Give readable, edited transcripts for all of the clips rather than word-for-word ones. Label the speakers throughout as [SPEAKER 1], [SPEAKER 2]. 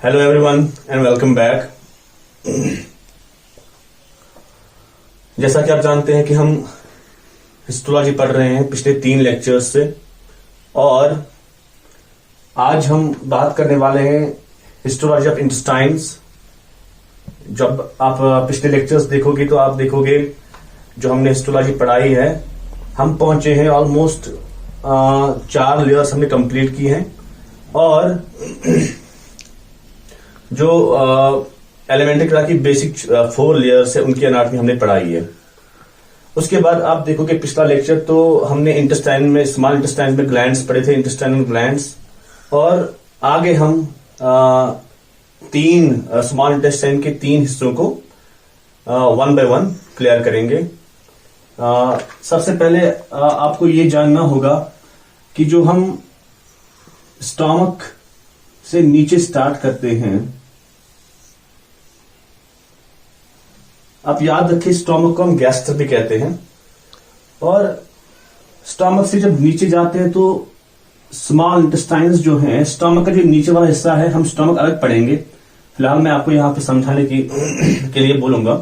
[SPEAKER 1] Hello everyone and welcome back. जैसा कि आप जानते हैं कि हम हिस्टोलॉजी पढ़ रहे हैं पिछले 3 लेक्चर्स से, और आज हम बात करने वाले हैं हिस्टोलॉजी ऑफ इंटेस्टाइन्स। जब आप पिछले लेक्चर्स देखोगे तो आप देखोगे जो हमने हिस्टोलॉजी पढ़ाई है, हम पहुंचे हैं ऑलमोस्ट 4 लेयर्स हमने कंप्लीट की हैं, और जो एलिमेंट्री क्लास की बेसिक 4 लेयर्स है उनकी एनाटॉमी हमने पढ़ाई है। उसके बाद आप देखोगे पिछला लेक्चर तो हमने इंटेस्टाइन में, स्मॉल इंटेस्टाइन में ग्लैंड्स पढ़े थे, इंटेस्टाइनल ग्लैंड्स, और आगे हम 3 स्मॉल इंटेस्टाइन के 3 हिस्सों को 1 बाय 1 क्लियर करेंगे। सबसे पहले आपको ये जानना होगा कि जो हम स्टमक से नीचे स्टार्ट करते हैं, आप याद रखिए स्टमक को हम गैस्ट्र भी कहते हैं, और स्टमक से जब नीचे जाते हैं तो स्मॉल इंटेस्टाइन्स जो हैं, स्टमक का जो नीचे वाला हिस्सा है, हम स्टमक अलग पढ़ेंगे। फिलहाल मैं आपको यहां पे समझाने के लिए बोलूंगा।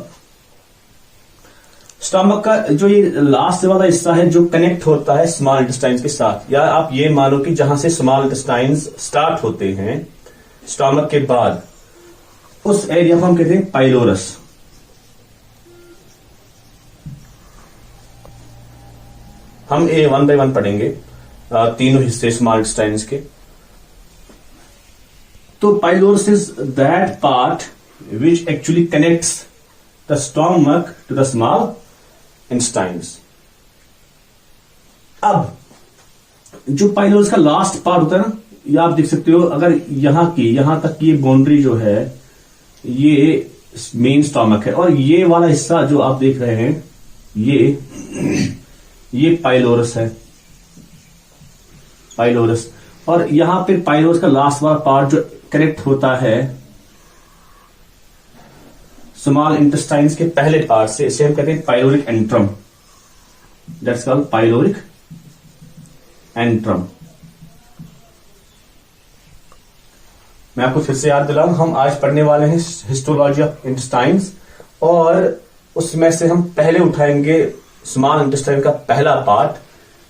[SPEAKER 1] स्टमक का जो ये लास्ट वाला हिस्सा है जो कनेक्ट होता है स्मॉल इंटेस्टाइन्स के साथ, या आप ये मानो कि जहां से स्मॉल इंटेस्टाइन्स स्टार्ट होते हैं स्टमक के बाद, उस एरिया को हम कहते हैं पाइलोरस। हम 1 बाय 1 पढ़ेंगे तीनों हिस्से स्मॉल इंटेस्टाइन्स के। तो pylorus is that part which actually connects the stomach to the small intestines. अब जो पाइलोरस का लास्ट पार्ट होता है ना, ये आप देख सकते हो, अगर यहां तक की ये बाउंड्री जो है ये मेन स्टमक है, और ये वाला हिस्सा जो आप देख रहे हैं ये पाइलोरस है, पाइलोरस। और यहां पे पाइलोरस का लास्ट वाला पार्ट जो कनेक्ट होता है स्मॉल इंटेस्टाइन्स के पहले पार्ट से, इसे हम कहते हैं pyloric antrum. That's called pyloric antrum. मैं आपको फिर से याद दिलाऊं, हम आज पढ़ने वाले हैं हिस्टोलॉजी ऑफ इंटेस्टाइन्स, और उसमें से हम पहले उठाएंगे स्मॉल इंटेस्टाइन का पहला पार्ट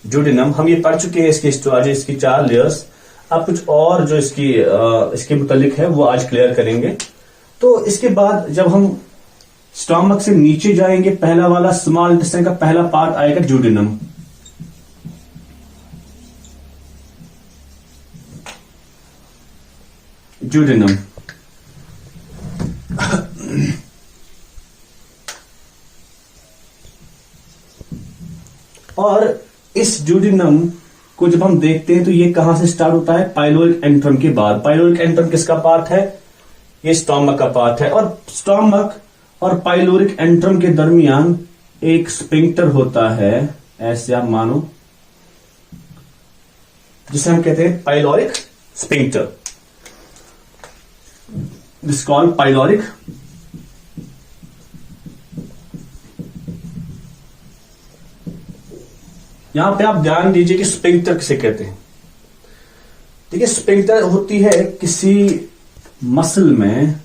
[SPEAKER 1] ड्यूडेनम। हम ये पढ़ चुके हैं इसकी हिस्टोलॉजी, इसकी 4 लेयर्स। अब कुछ और जो इसके मुतालिक है वो आज क्लियर करेंगे। तो इसके बाद जब हम स्टमक से नीचे जाएंगे, पहला वाला स्मॉल इंटेस्टाइन का पहला पार्ट आएगा ड्यूडेनम। ड्यूडेनम और इस ड्यूडेनम को जब हम देखते हैं तो ये कहां से स्टार्ट होता है? पाइलोरिक एंट्रम के बाद। पाइलोरिक एंट्रम किसका पार्ट है? ये स्टमक का पार्ट है, और स्टमक और पाइलोरिक एंट्रम के दरमियान एक स्फिंक्टर होता है, ऐसे आप मानो, जिसे हम कहते हैं pyloric sphincter. This called pyloric यहां पे आप ध्यान दीजिए कि स्फिंक्टर किसे कहते हैं। देखिए, स्फिंक्टर होती है किसी मसल में,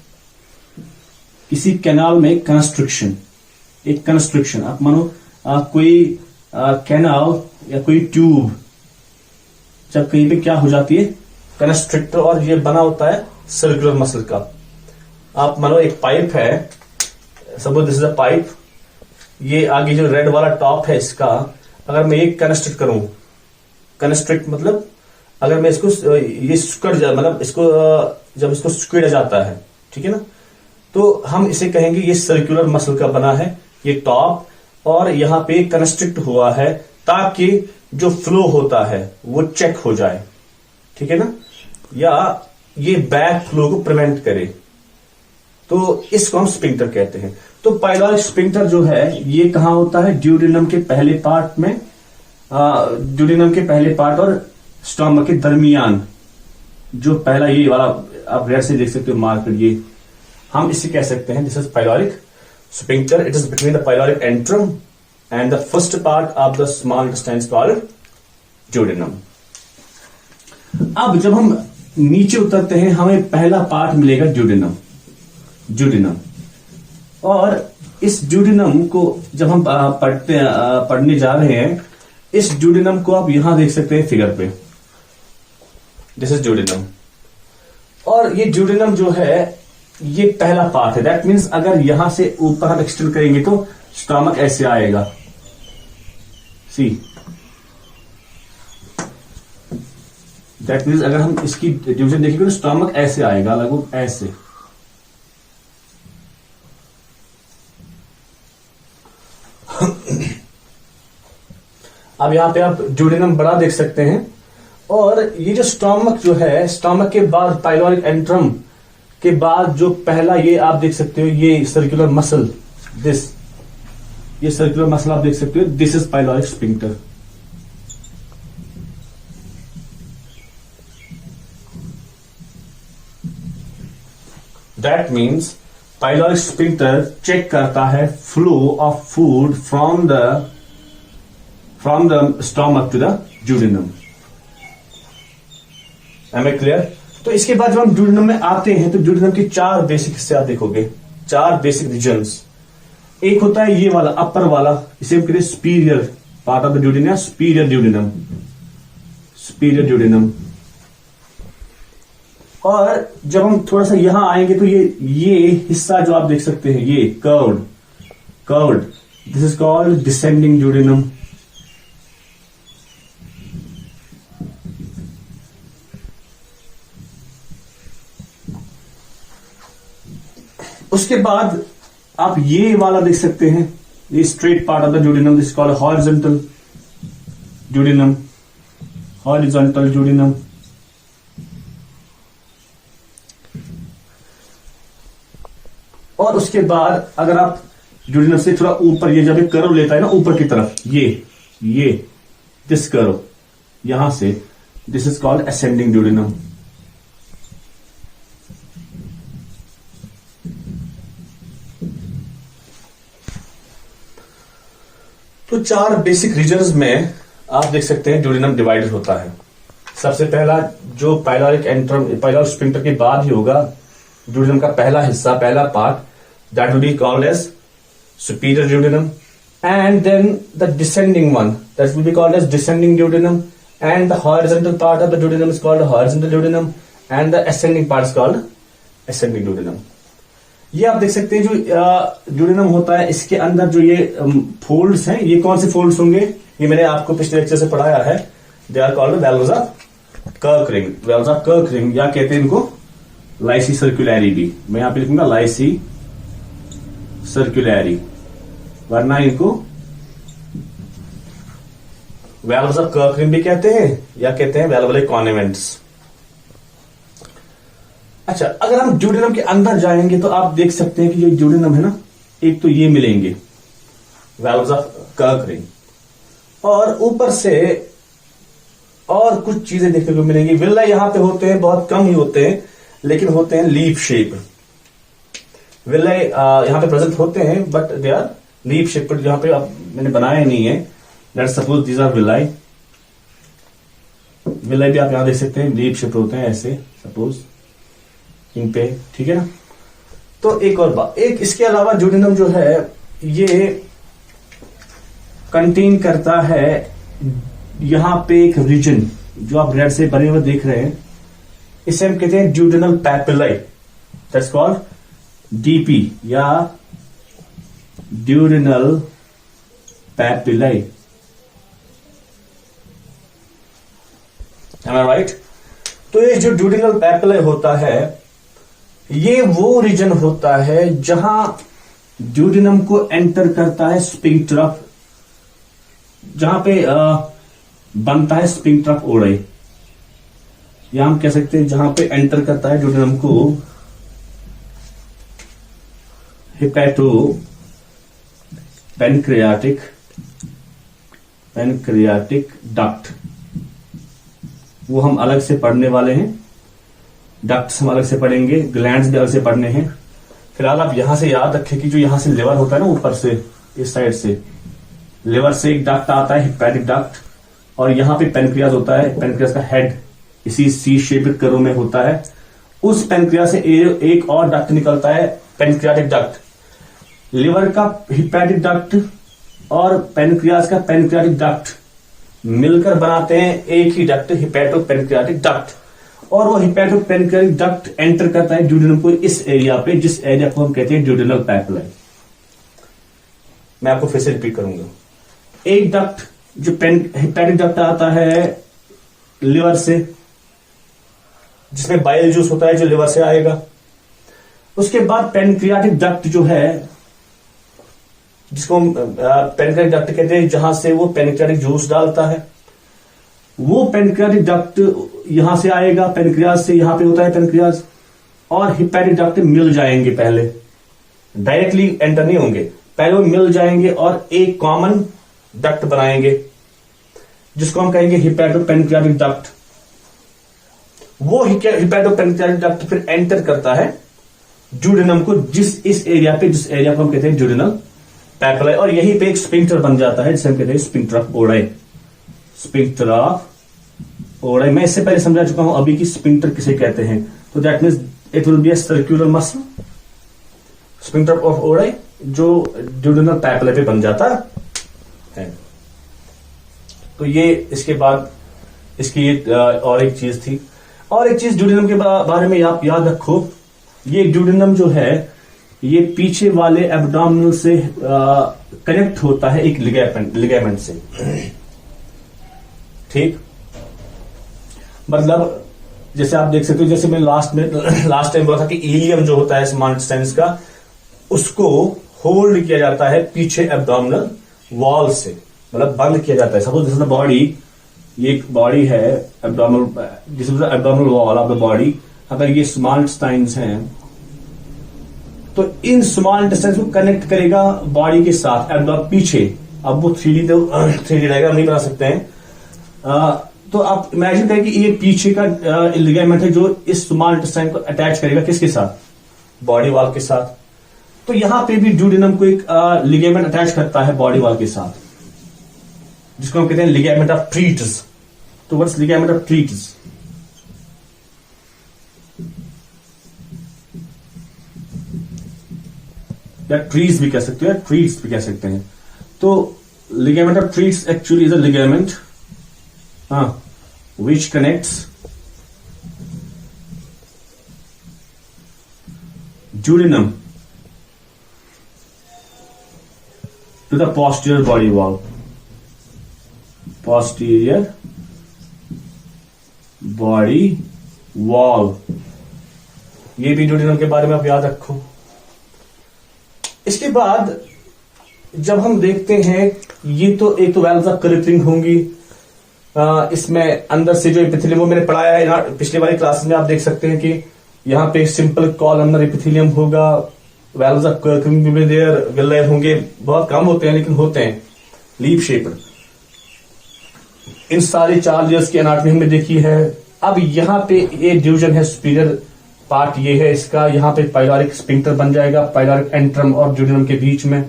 [SPEAKER 1] किसी कैनाल में कंस्ट्रिक्शन, एक कंस्ट्रिक्शन। आप मानो कोई कैनाल या कोई ट्यूब जब कहीं पे क्या हो जाती है, कंस्ट्रिक्टर, और ये बना होता है सर्कुलर मसल का। आप मानो एक पाइप है, suppose this is a pipe, ये आगे जो रेड वाला टॉप है इसका, अगर मैं ये कंस्ट्रिक्ट करूं, कंस्ट्रिक्ट मतलब अगर मैं इसको ये सिकुड़ जाए, मतलब इसको जब इसको सिकुड़ा जाता है, ठीक है ना, तो हम इसे कहेंगे ये सर्कुलर मसल का बना है ये टॉप, और यहां पे कंस्ट्रिक्ट हुआ है ताकि जो फ्लो होता है वो चेक हो जाए, ठीक है ना, या ये बैक फ्लो को प्रिवेंट करे। तो इसको हम स्फिंक्टर कहते हैं। तो पाइलोरिक स्फिंक्टर जो है ये कहां होता है? ड्यूडेनम के पहले पार्ट में, ड्यूडेनम के पहले पार्ट और स्टमक के दरमियान, जो पहला ये वाला आप रेड से देख सकते हो मार्कर, ये हम इसे कह सकते हैं this is pyloric sphincter. It is between the pyloric antrum and the first part of the small intestine called duodenum. अब जब हम नीचे उतरते हैं हमें पहला पार्ट मिलेगा ड्यूडेनम। ड्यूडेनम, और इस ड्यूडेनम को जब हम पढ़ने जा रहे हैं, इस ड्यूडेनम को आप यहां देख सकते हैं फिगर पे, दिस इज ड्यूडेनम। और ये ड्यूडेनम जो है ये पहला पार्ट है। दैट मीन्स अगर यहां से ऊपर हम एक्सटेंड करेंगे तो स्टमक ऐसे आएगा, सी। दैट मीन्स अगर हम इसकी डिवीजन देखेंगे तो स्टमक ऐसे आएगा, लगभग ऐसे। अब यहां पे आप ड्यूडेनम बड़ा देख सकते हैं। और ये जो स्टमक जो है, स्टमक के बाद पाइलोरिक एंट्रम के बाद जो पहला ये आप देख सकते हो, ये सर्कुलर मसल, ये सर्कुलर मसल आप देख सकते हो, this is pyloric sphincter. That means pyloric sphincter check करता है flow of food from the stomach to the duodenum. Am I clear? तो इसके बाद जब हम ड्यूडेनम में आते हैं तो ड्यूडेनम के 4 बेसिक हिस्से आप देखोगे, 4 बेसिक रीजन्स। एक होता है ये वाला अपर वाला, इसे हम कहते हैं superior part of the duodenum, superior duodenum, superior duodenum. और जब हम थोड़ा सा यहां आएंगे तो ये हिस्सा जो आप देख सकते हैं, ये curved, this is called descending duodenum. उसके बाद आप ये वाला देख सकते हैं, ये straight part of the duodenum, this is called horizontal duodenum, horizontal duodenum. और उसके बाद अगर आप ड्यूडेनम से थोड़ा ऊपर, ये जब कर्व लेता है ना ऊपर की तरफ, ये दिस कर्व यहां से, this is called ascending duodenum. तो 4 बेसिक रीजन्स में आप देख सकते हैं ड्यूडेनम डिवाइडेड होता है। सबसे पहला जो पाइलोरिक एंट्रम, पाइलोरिक स्फिंक्टर के बाद ही होगा, ड्यूडेनम का पहला हिस्सा, पहला part, that will be called as superior duodenum, and then the descending one, that will be called as descending duodenum, and the horizontal part of the duodenum is called horizontal duodenum, and the ascending part is called ascending duodenum. ये आप देख सकते हैं जो duodenum होता है, इसके अंदर जो ये फोल्ड्स हैं, ये कौन से फोल्ड्स होंगे, ये मैंने आपको पिछले लेक्चर से पढ़ाया है। They are called valves of Kerckring, valves of Kerckring, या कहते हैं इनको लाइसी सर्कुलैरी भी। मैं यहां पे लिखूंगा लाइसी सर्कुलैरी, वरना इनको वेल्व्स ऑफ कर्करिंग भी कहते हैं, या कहते हैं वेल्वुलर कॉन्वेंट्स। अच्छा, अगर हम ड्यूडेनम के अंदर जाएंगे तो आप देख सकते हैं कि जो ड्यूडेनम है ना, एक तो ये मिलेंगे वेल्व्स ऑफ कर्करिंग, और ऊपर से और कुछ चीजें देखने को मिलेंगी। विल्ला यहां पे होते हैं, बहुत कम ही होते हैं, लेकिन होते हैं लीफ शेप। विल्ला यहां पे प्रेजेंट होते हैं, but they are leaf shape. यहां पे मैंने बनाया नहीं है, let's suppose these are villi. Villi भी आप यहां देख सकते हैं, लीफ शेप होते हैं ऐसे, सपोज इन पे, ठीक है ना। तो एक और बात, एक इसके अलावा ड्यूडेनम जो है ये कंटेन करता है यहां पे एक रीजन जो आप रेड से बने हुए देख रहे हैं, इसे हम कहते हैं ड्यूडेनल पैपिलाई, दैट्स कॉल्ड डीपी या ड्यूडेनल पैपिलाई। एम आई राइट? तो ये जो ड्यूडेनल पैपिलाई होता है, ये वो रीजन होता है जहां ड्यूडेनम को एंटर करता है स्फिंक्टर ऑफ, जहां पे बनता है स्फिंक्टर ऑफ ओडई, या हम कह सकते हैं जहां पे एंटर करता है ड्यूडेनम को हेपेटो पैनक्रियाटिक डक्ट। वो हम अलग से पढ़ने वाले हैं, डक्ट्स हम अलग से पढ़ेंगे, ग्लैंड्स भी अलग से पढ़ने हैं। फिलहाल आप यहां से याद रखें कि जो यहां से लिवर होता है ना, ऊपर से इस साइड से लिवर से एक डक्ट आता है, हेपेटिक डक्ट, और यहां पे पेनक्रियाज होता है, पेनक्रियाज का हेड इसी सी शेप्ड कर्व में होता है। उस पेनक्रियास से एक और डक्ट निकलता है, पेनक्रियाटिक डक्ट। लिवर का हिपैटिक डक्ट और पेनक्रियास का पेनक्रियाटिक डक्ट मिलकर बनाते हैं एक ही डक्ट, हिपैटो पेनक्रियाटिक डक्ट। और वो हिपैटो पेनक्रियाटिक डक्ट एंटर करता है ड्यूडेनम को इस एरिया पे, जिस एरिया को हम कहते हैं ड्यूडेनल पैपिला। मैं आपको फिर से रिपीट करूंगा। एक डक्ट जो हिपैटिक डक्ट आता है लिवर से, जिसमें बाइल जूस होता है जो लिवर से आएगा। उसके बाद पेनक्रियाटिक डक्ट जो है, जिसको पेनक्रियाटिक डक्ट कहते हैं, जहां से वो पेनक्रियाटिक जूस डालता है, वो पेनक्रियाटिक डक्ट यहां से आएगा, पेनक्रियास से यहां पे होता है पेनक्रियास, और हिपैटिक डक्ट मिल जाएंगे। पहले डायरेक्टली एंटर नहीं होंगे, पहले वो मिल जाएंगे और एक कॉमन डक्ट बनाएंगे जिसको हम कहेंगे हिपैटो पेनक्रियाटिक डक्ट। वो हिपैटो पेनक्रियाटिक डक्ट फिर एंटर करता है ड्यूडेनम को, इस एरिया पे, जिस एरिया को हम कहते हैं ड्यूडेनल पैपिला, और यहीं पे एक स्फिंक्टर बन जाता है जिसे हम कहते हैं sphincter of Oddi. Sphincter of Oddi मैं इससे पहले समझा चुका हूं अभी की स्फिंक्टर किसे कहते हैं। तो that means it will be a circular muscle, sphincter of Oddi, जो ड्यूडेनल पैपिला पे बन जाता है। तो ये इसके बाद इसकी और एक चीज थी, और एक चीज ड्यूडेनम के बारे में आप याद रखो, ये ड्यूडेनम जो है ये पीछे वाले एब्डोमिनल से कनेक्ट होता है एक लिगामेंट से। ठीक, मतलब जैसे आप देख सकते हो, जैसे मैं लास्ट टाइम बोला था कि इलियम जो होता है स्मॉल इंटेस्टाइन का, उसको होल्ड किया जाता है पीछे एब्डोमिनल वॉल से, मतलब बंद किया जाता है। Suppose this is the body, ये एक बॉडी है abdominal, this is the abdominal wall of the body. अगर ये स्मॉल इंटेस्टाइन्स हैं तो इन स्मॉल इंटेस्टाइन्स को कनेक्ट करेगा बॉडी के साथ पीछे। अब वो 3D डायग्राम नहीं बना सकते हैं, तो आप इमेजिन करें कि ये पीछे का लिगामेंट है जो इस स्मॉल इंटेस्टाइन को अटैच करेगा किसके साथ, बॉडी वॉल के साथ। तो यहां पे भी ड्यूडेनम को एक लिगामेंट अटैच करता है बॉडी वॉल के साथ, जिसको हम कहते हैं लिगामेंट ऑफ ट्रीट्स। तो व्हाट्स लिगामेंट ऑफ ट्रीट्स? या ट्रीज भी कह सकते हैं, ट्रीट्स भी कह सकते हैं। तो ligament of treats actually is a ligament which connects duodenum to the posterior body wall. Posterior body wall, ये भी duodenum के बारे में आप याद रखो। इसके बाद जब हम देखते हैं, ये तो एक तो वेल्व्स ऑफ कलेक्टिंग होंगी, इसमें अंदर से जो एपिथेलियम वो मैंने पढ़ाया है पिछले वाली क्लास में, आप देख सकते हैं कि यहाँ पे सिंपल कॉलमनर एपिथेलियम होगा, वेल्व्स ऑफ कर्किंग में देयर विलाय होंगे, बहुत कम होते हैं लेकिन होते हैं, लीफ शेप्ड। इन सारी 4 लेयर्स की एनाटॉमी हमने देखी है। अब यहाँ पे ये डिवीजन है, सुपीरियर पार्ट ये है इसका, यहाँ पे पाइलोरिक स्फिंक्टर बन जाएगा पाइलोरिक एंट्रम और ड्यूडेनम के बीच में।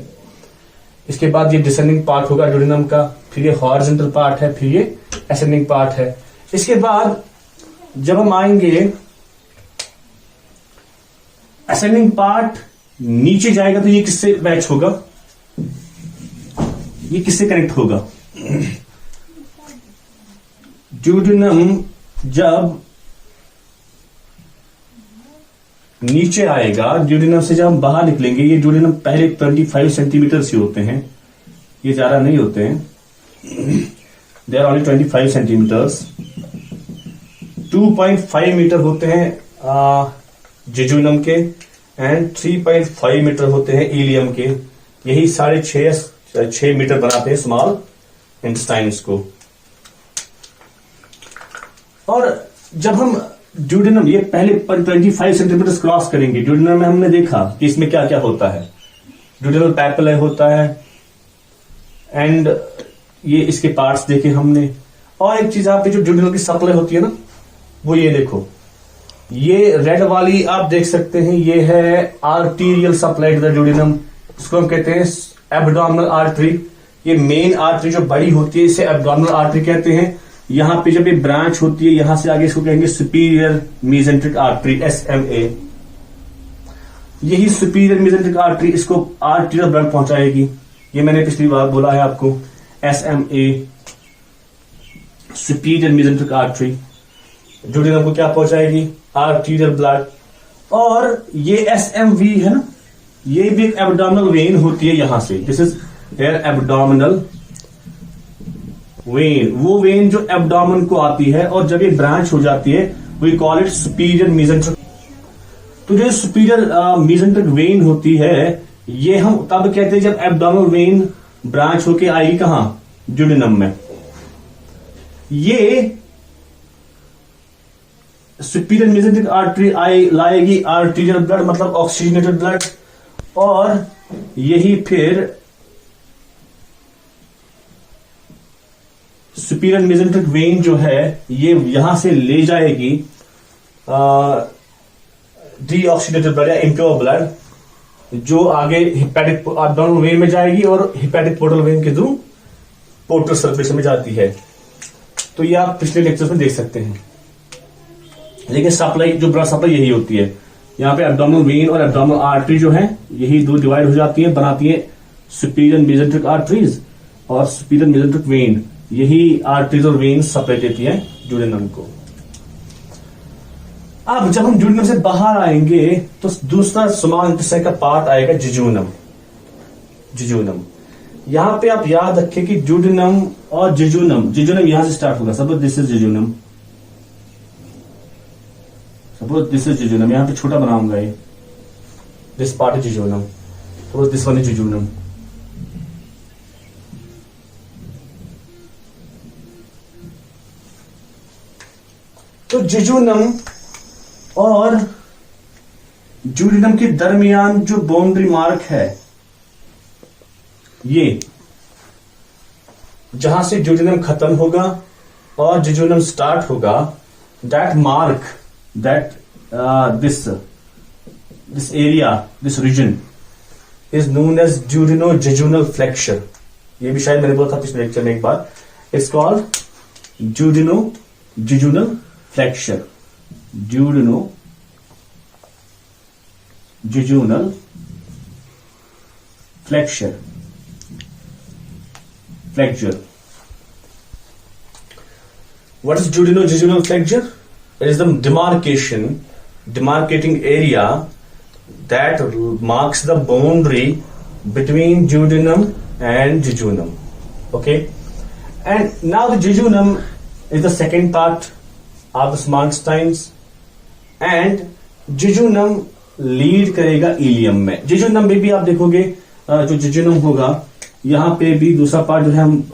[SPEAKER 1] इसके बाद ये डिसेंडिंग पार्ट होगा ड्यूडेनम का, फिर ये हॉरिजॉन्टल पार्ट है, फिर ये असेंडिंग पार्ट है। इसके बाद जब हम आएंगे, असेंडिंग पार्ट नीचे जाएगा तो ये किससे मैच होगा, ये किससे कनेक्ट होगा? ड्यूडेनम जब नीचे आएगा, ड्यूडेनम से जब हम बाहर निकलेंगे, ये ड्यूडेनम पहले 25 सेंटीमीटर से होते हैं, ये ज्यादा नहीं होते हैं, they are only 25 centimetres. 2.5 metre होते हैं जेजुनम के, एंड 3.5 मीटर होते हैं इलियम के। यही 6.5 मीटर बनाते हैं स्मॉल इंटेस्टाइन्स को। और जब हम ड्यूडेनम ये पहले 25 सेंटीमीटर क्रॉस करेंगे, ड्यूडेनम में हमने देखा कि इसमें क्या क्या होता है, ड्यूडेनल पैपिला होता है, एंड ये इसके पार्ट्स देखे हमने। और एक चीज आप जो ड्यूडेनल की सप्लाई होती है ना, वो ये देखो, ये रेड वाली आप देख सकते हैं, ये है arterial supply to the duodenum, इसको हम कहते हैं एब्डोमिनल आर्टरी। ये मेन आर्टरी जो बड़ी होती है इसे एब्डोमिनल आर्टरी कहते हैं। यहां पे जब ये ब्रांच होती है, यहां से आगे इसको कहेंगे सुपीरियर मेसेंट्रिक आर्टरी, SMA। यही सुपीरियर मेसेंट्रिक आर्टरी इसको आर्टीरियल ब्लड पहुंचाएगी। ये मैंने पिछली बार बोला है आपको, SMA superior mesenteric artery duodenum को क्या पहुंचाएगी, आर्टीरियल ब्लड। और ये SMV है ना, ये भी एक एब्डोमिनल वेन होती है यहां से, दिस इज एब्डोमिनल वेन, वो वेन जो एब्डोमेन को आती है, और जब ये ब्रांच हो जाती है we call it superior mesenteric. तो जो सुपीरियर मेसेंट्रिक वेन होती है, ये हम तब कहते हैं जब एब्डोमिनल वेन ब्रांच होके आएगी कहां, ड्यूडेनम में। ये सुपीरियर मेसेंट्रिक आर्टरी लाएगी आर्टीरियल ब्लड, मतलब ऑक्सीजनेटेड ब्लड, और यही फिर सुपीरियर मेसेंट्रिक वेन जो है ये यहां से ले जाएगी डीऑक्सीडेटेड ब्लड या इम्प्योर ब्लड, जो आगे हिपैटिक एब्डोमिनल वेन में जाएगी और हिपैटिक पोर्टल वेन के थ्रू पोर्टल सर्कुलेशन में जाती है। तो ये आप पिछले लेक्चर्स में देख सकते हैं। लेकिन सप्लाई, जो ब्लड सप्लाई यही होती है, यहाँ पे एब्डोमिनल वेन और एब्डोमिनल आर्टरी जो है यही दो डिवाइड हो जाती है, बनाती है सुपीरियर मेसेंट्रिक आर्टरीज और सुपीरियर मेसेंट्रिक वेन, यही आर्टरीज और वेन सप्लाई देती है ड्यूडेनम को। अब जब हम ड्यूडेनम से बाहर आएंगे तो दूसरा स्मॉल इंटेस्टाइन का पार्ट आएगा जिजूनम। जिजूनम, यहां पे आप याद रखें कि ड्यूडेनम और जिजूनम, जिजूनम यहां से स्टार्ट होगा, suppose this is jejunum, suppose this is jejunum, यहां पे छोटा बनाऊंगा ये, this part is jejunum, suppose this one is jejunum. तो जिजूनम और ड्यूडेनम के दरमियान जो बाउंड्री मार्क है, ये जहां से ड्यूडेनम खत्म होगा और जिजूनम स्टार्ट होगा, that mark, that this area, this region is known as duodenojejunal flexure. ये भी शायद मैंने बोला था पिछले लेक्चर में एक बार, it's called duodenojejunal flexure, duodenojejunal flexure. What is duodenojejunal flexure? It is the demarcating area that marks the boundary between duodenum and jejunum. Okay, and now the jejunum is the second part of the small intestines, and jejunum lead करेगा ilium में। Jejunum में भी आप देखोगे जो jejunum होगा, यहां पे भी दूसरा पार्ट जो है हम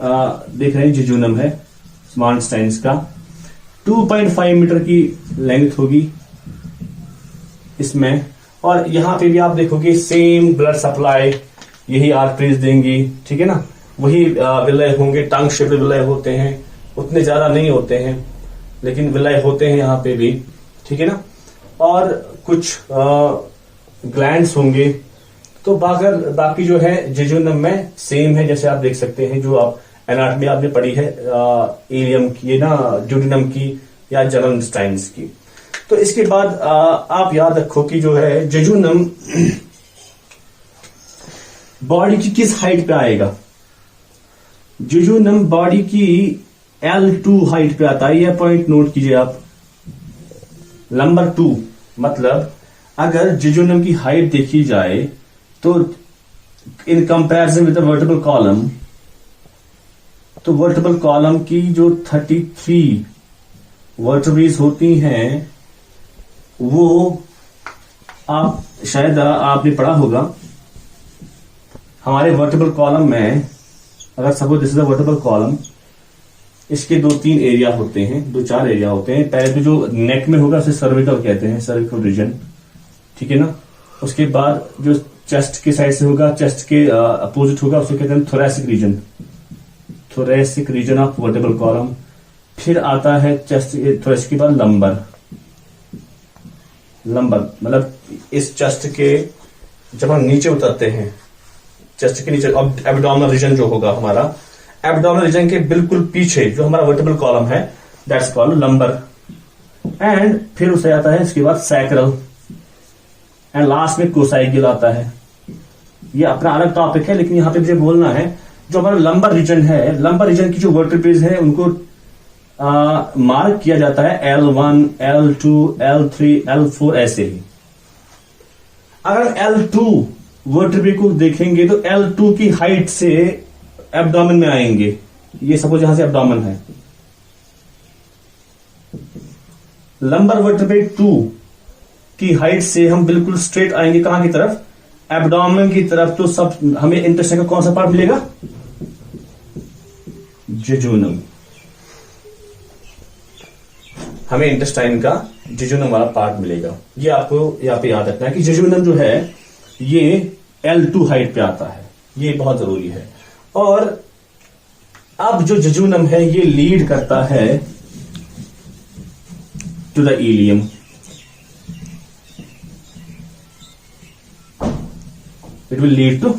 [SPEAKER 1] देख रहे हैं जेजुनम है स्मॉल इंटेस्टाइन्स का, 2.5 मीटर की लेंथ होगी इसमें, और यहां पे भी आप देखोगे सेम ब्लड सप्लाई यही आर्टरीज देंगी, ठीक है ना, वही विलय होंगे, टंग शेप्ड विलय होते हैं, उतने ज्यादा नहीं होते हैं लेकिन विलय होते हैं यहां पे भी, ठीक है ना, और कुछ ग्लैंड्स होंगे। तो बाकी जो है जेजुनम में सेम है, जैसे आप देख सकते हैं जो आप एनाटॉमी आपने पढ़ी है इलियम की, ये ना ड्यूडेनम की या जनरल इंटेस्टाइन्स की। तो इसके बाद आप याद रखो कि जो है जेजुनम बॉडी की किस हाइट पे आएगा। जेजुनम बॉडी की L2 हाइट पे आता है, यह पॉइंट नोट कीजिए आप, नंबर 2। मतलब अगर जेजुनम की हाइट देखी जाए तो in comparison with the vertebral column, तो वर्टिब्रल कॉलम की जो 33 वर्टिब्रेज होती हैं वो आप शायद आपने पढ़ा होगा। हमारे वर्टिब्रल कॉलम में अगर suppose this is a vertebral column, इसके 2-3 एरिया होते हैं, 2-4 एरिया होते हैं। पहले तो जो नेक में होगा उसे सर्विकल कहते हैं, सर्विकल रीजन, ठीक है ना। उसके बाद जो चेस्ट के साइड से होगा, चेस्ट के अपोजिट होगा, उसे कहते हैं thoracic region, thoracic region of vertebral column. फिर आता है चेस्ट, थोरैसिक के बाद लंबर, मतलब इस चेस्ट के जब हम नीचे उतरते हैं, चेस्ट के नीचे एब्डोमिनल रीजन जो होगा हमारा, एब्डोमिनल रीजन के बिल्कुल पीछे जो हमारा वर्टिब्रल कॉलम है, दैट्स कॉल्ड लंबर। एंड फिर उसे आता है इसके बाद सैक्रल, एंड लास्ट में कोसाइकिल आता है। ये अपना अलग टॉपिक है, लेकिन यहां पे मुझे बोलना है जो हमारा लंबर रीजन है, लंबर रीजन की जो वर्टिब्रेज है उनको मार्क किया जाता है L1, L2, L3, L4 ऐसे ही। अगर L2 वर्टिब्रे को देखेंगे तो L2 की हाइट से एब्डोमेन में आएंगे। ये सपोज यहां से एब्डोमेन है, लंबर वर्टिब्रे 2 की हाइट से हम बिल्कुल स्ट्रेट आएंगे कहां की तरफ, एब्डोमेन की तरफ। तो सब हमें इंटेस्टाइन का कौन सा पार्ट मिलेगा, जेजुनम। हमें इंटेस्टाइन का जेजुनम वाला पार्ट मिलेगा। ये आपको यहां पे याद रखना है कि जेजुनम जो है ये L2 हाइट पे आता है, ये बहुत जरूरी है। और अब जो जेजुनम है ये लीड करता है to the ileum. It will lead to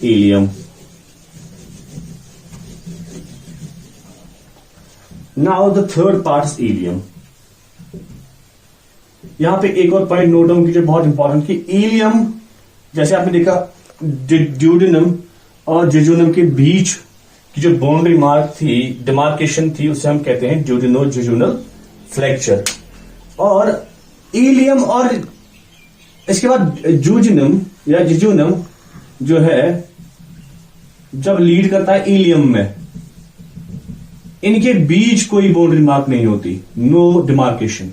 [SPEAKER 1] ileum. Now the third part is ileum. यहां पे एक और पॉइंट नोट डाउन कीजिए, बहुत इंपॉर्टेंट, कि इलियम जैसे आपने देखा ड्यूडेनम और जेजुनम के बीच की जो बाउंड्री मार्क थी, डिमार्केशन थी, उसे हम कहते हैं ड्यूडेनो जेजुनल फ्लेक्चर। और इलियम और इसके बाद जूजिनम या जेजुनम जो है जब लीड करता है इलियम में, इनके बीच कोई बाउंड्री मार्क नहीं होती, नो डिमार्केशन,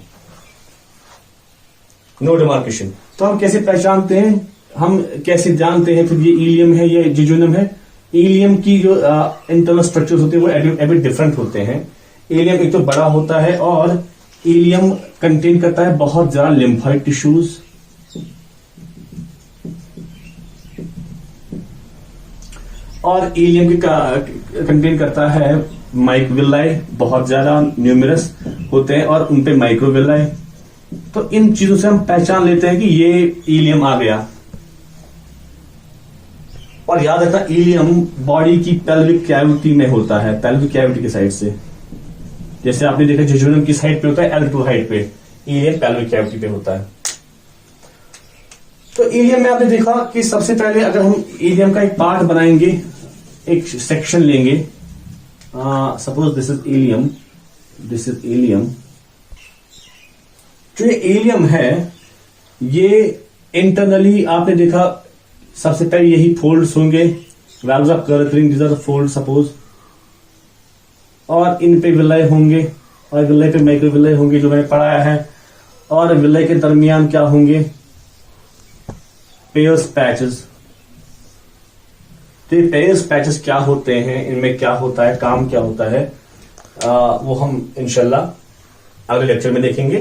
[SPEAKER 1] नो डिमार्केशन। तो हम कैसे पहचानते हैं, हम कैसे जानते हैं फिर ये इलियम है या जेजुनम है। इलियम की जो इंटरनल स्ट्रक्चर्स होते हैं वो एबिट डिफरेंट होते हैं। इलियम एक तो बड़ा होता है और इलियम कंटेन करता है बहुत ज्यादा लिम्फोइड टिश्यूज, और इलियम कंटेन करता है माइक्रोविलाई, बहुत ज्यादा न्यूमरस होते हैं और उनपे माइक्रोविलाई। तो इन चीजों से हम पहचान लेते हैं कि ये इलियम आ गया। और याद रखना इलियम बॉडी की पेल्विक कैविटी में होता है, पेल्विक कैविटी की साइड से। जैसे आपने देखा जेजुनम की साइड पे होता है L2 हाइट पे, इलियम पेल्विक कैविटी पे होता है। तो इलियम में आपने देखा कि सबसे पहले अगर हम इलियम का एक पार्ट बनाएंगे, एक सेक्शन लेंगे, suppose this is ilium, this is ilium. जो ये इलियम है ये इंटरनली आपने देखा सबसे पहले यही फोल्ड्स होंगे, valves of Kerckring, these are the fold suppose, और इन पे विलय होंगे और विलय पे माइक्रोविलय होंगे जो मैंने पढ़ाया है। और विलय के दरमियान क्या होंगे, पेयर्स पैचेस। तो ये पेयर्स पैचेस क्या होते हैं, इनमें क्या होता है, काम क्या होता है, वो हम इंशाल्लाह अगले लेक्चर में देखेंगे।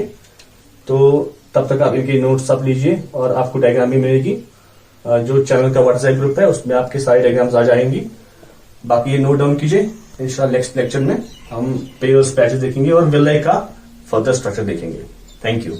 [SPEAKER 1] तो तब तक आप इनके नोट्स सब लीजिए और आपको डायग्राम भी मिलेगी। जो चैनल का व्हाट्सएप ग्रुप है उसमें आपके सारे डायग्राम्स आ जाएंगी। बाकी ये नोट डाउन कीजिए, इंशाल्लाह नेक्स्ट लेक्चर में हम पेयर्स पैचेस देखेंगे और विलय का फर्दर स्ट्रक्चर देखेंगे। Thank you.